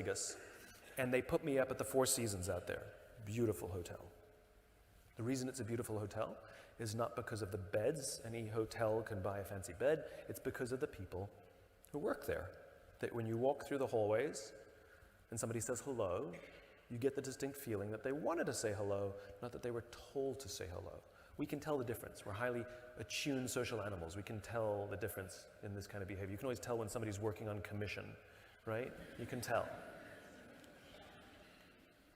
Vegas, and they put me up at the Four Seasons out there. Beautiful hotel. The reason it's a beautiful hotel is not because of the beds. Any hotel can buy a fancy bed. It's because of the people who work there. That when you walk through the hallways and somebody says hello, you get the distinct feeling that they wanted to say hello, not that they were told to say hello. We can tell the difference. We're highly attuned social animals. We can tell the difference in this kind of behavior. You can always tell when somebody's working on commission, right? You can tell.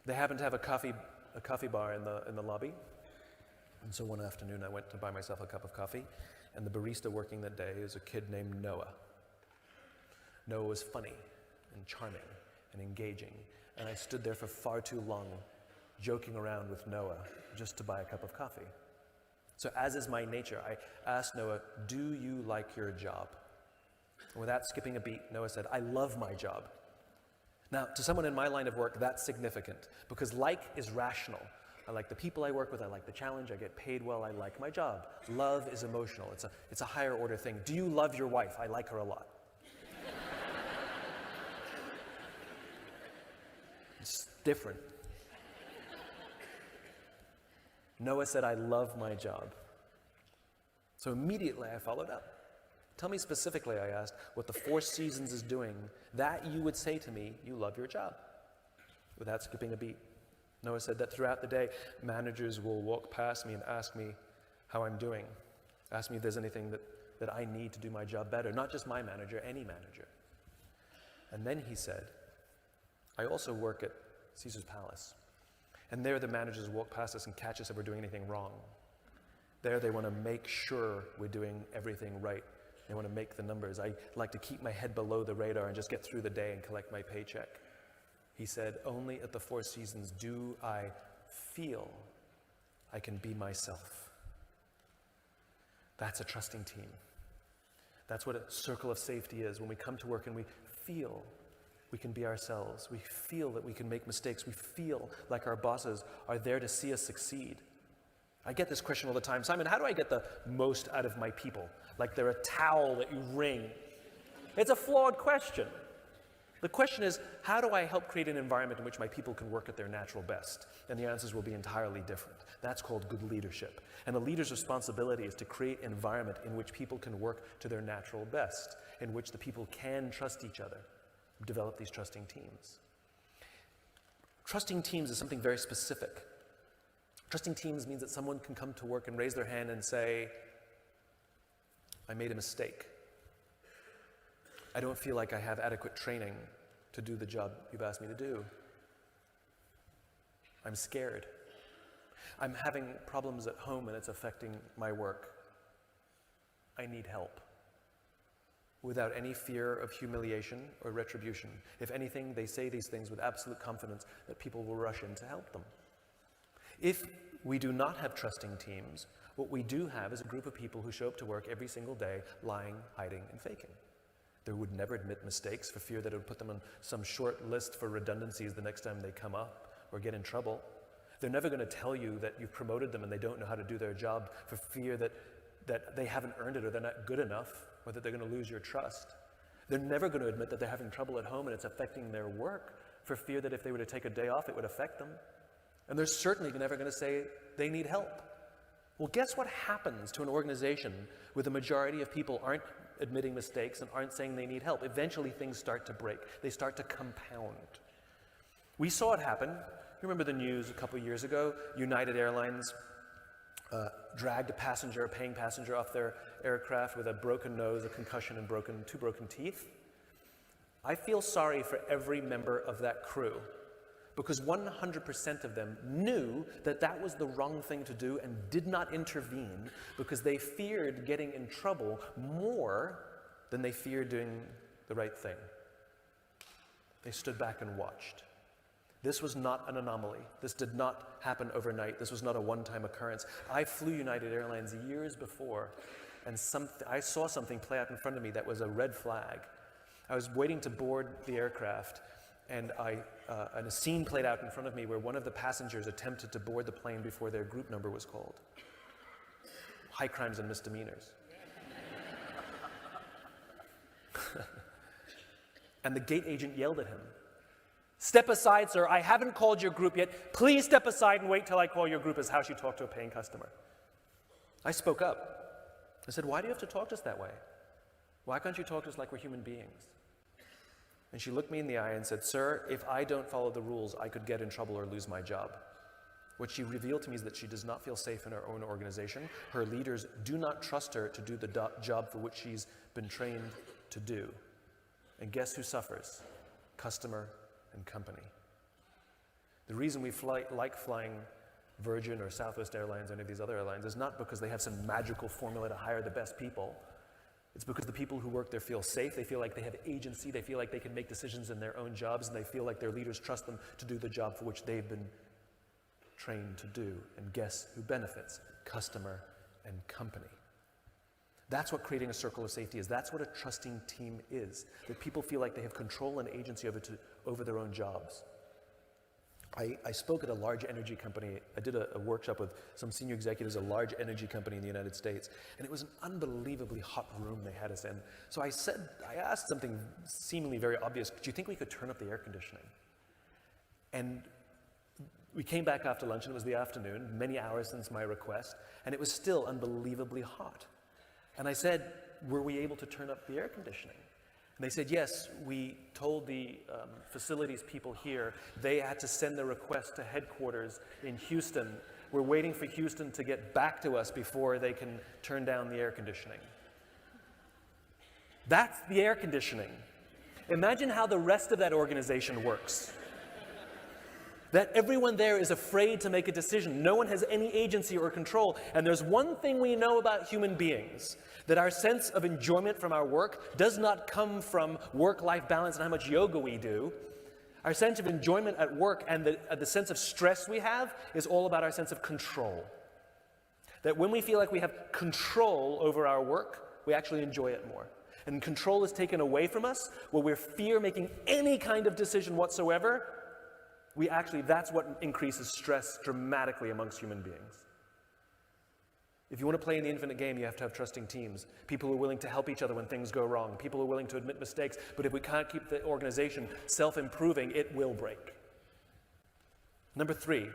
They happen to have a coffee bar in the lobby. And so one afternoon I went to buy myself a cup of coffee, and the barista working that day is a kid named Noah. Noah was funny and charming and engaging, and I stood there for far too long joking around with Noah just to buy a cup of coffee. So as is my nature, I asked Noah, "Do you like your job?" And without skipping a beat, Noah said, "I love my job." Now, to someone in my line of work, that's significant, because like is rational. I like the people I work with, I like the challenge, I get paid well, I like my job. Love is emotional, it's a higher order thing. Do you love your wife? I like her a lot. It's different. Noah said, "I love my job." So immediately I followed up. Tell me specifically, I asked, what the Four Seasons is doing that you would say to me, you love your job, without skipping a beat. Noah said that throughout the day, managers will walk past me and ask me how I'm doing, ask me if there's anything that I need to do my job better, not just my manager, any manager. And then he said, I also work at Caesar's Palace, and there the managers walk past us and catch us if we're doing anything wrong. There they want to make sure we're doing everything right. They want to make the numbers. I like to keep my head below the radar and just get through the day and collect my paycheck. He said, only at the Four Seasons do I feel I can be myself. That's a trusting team. That's what a circle of safety is. When we come to work and we feel we can be ourselves, we feel that we can make mistakes, we feel like our bosses are there to see us succeed. I get this question all the time, Simon, how do I get the most out of my people? Like they're a towel that you wring. It's a flawed question. The question is, how do I help create an environment in which my people can work at their natural best? And the answers will be entirely different. That's called good leadership. And the leader's responsibility is to create an environment in which people can work to their natural best, in which the people can trust each other, develop these trusting teams. Trusting teams is something very specific. Trusting teams means that someone can come to work and raise their hand and say, I made a mistake. I don't feel like I have adequate training to do the job you've asked me to do. I'm scared. I'm having problems at home and it's affecting my work. I need help. Without any fear of humiliation or retribution. If anything, they say these things with absolute confidence that people will rush in to help them. If we do not have trusting teams, what we do have is a group of people who show up to work every single day lying, hiding, and faking. They would never admit mistakes for fear that it would put them on some short list for redundancies the next time they come up or get in trouble. They're never going to tell you that you've promoted them and they don't know how to do their job for fear that they haven't earned it or they're not good enough or that they're going to lose your trust. They're never going to admit that they're having trouble at home and it's affecting their work for fear that if they were to take a day off, it would affect them. And they're certainly never going to say they need help. Well, guess what happens to an organization where the majority of people aren't admitting mistakes and aren't saying they need help? Eventually things start to break. They start to compound. We saw it happen. You remember the news a couple of years ago? United Airlines dragged a paying passenger off their aircraft with a broken nose, a concussion, and two broken teeth. I feel sorry for every member of that crew, because 100% of them knew that that was the wrong thing to do and did not intervene because they feared getting in trouble more than they feared doing the right thing. They stood back and watched. This was not an anomaly. This did not happen overnight. This was not a one-time occurrence. I flew United Airlines years before, and I saw something play out in front of me that was a red flag. I was waiting to board the aircraft, and a scene played out in front of me where one of the passengers attempted to board the plane before their group number was called. High crimes and misdemeanors. And the gate agent yelled at him. Step aside, sir. I haven't called your group yet. Please step aside and wait till I call your group, is how she talked to a paying customer. I spoke up. I said, why do you have to talk to us that way? Why can't you talk to us like we're human beings? And she looked me in the eye and said, sir, if I don't follow the rules, I could get in trouble or lose my job. What she revealed to me is that she does not feel safe in her own organization. Her leaders do not trust her to do the job for which she's been trained to do. And guess who suffers? Customer and company. The reason we like flying Virgin or Southwest Airlines or any of these other airlines is not because they have some magical formula to hire the best people. It's because the people who work there feel safe, they feel like they have agency, they feel like they can make decisions in their own jobs, and they feel like their leaders trust them to do the job for which they've been trained to do. And guess who benefits? Customer and company. That's what creating a circle of safety is. That's what a trusting team is. That people feel like they have control and agency over their own jobs. I spoke at a large energy company. I did a workshop with some senior executives at a large energy company in the United States, and it was an unbelievably hot room they had us in. So I asked something seemingly very obvious. Do you think we could turn up the air conditioning? And we came back after lunch, and it was the afternoon, many hours since my request, and it was still unbelievably hot. And I said, were we able to turn up the air conditioning? And they said, yes, we told the facilities people here they had to send the request to headquarters in Houston. We're waiting for Houston to get back to us before they can turn down the air conditioning. That's the air conditioning. Imagine how the rest of that organization works. That everyone there is afraid to make a decision. No one has any agency or control. And there's one thing we know about human beings, that our sense of enjoyment from our work does not come from work-life balance and how much yoga we do. Our sense of enjoyment at work and the sense of stress we have is all about our sense of control. That when we feel like we have control over our work, we actually enjoy it more. And control is taken away from us, where we fear making any kind of decision whatsoever, that's what increases stress dramatically amongst human beings. If you want to play in the infinite game, you have to have trusting teams. People who are willing to help each other when things go wrong. People who are willing to admit mistakes. But if we can't keep the organization self-improving, it will break. Number 3,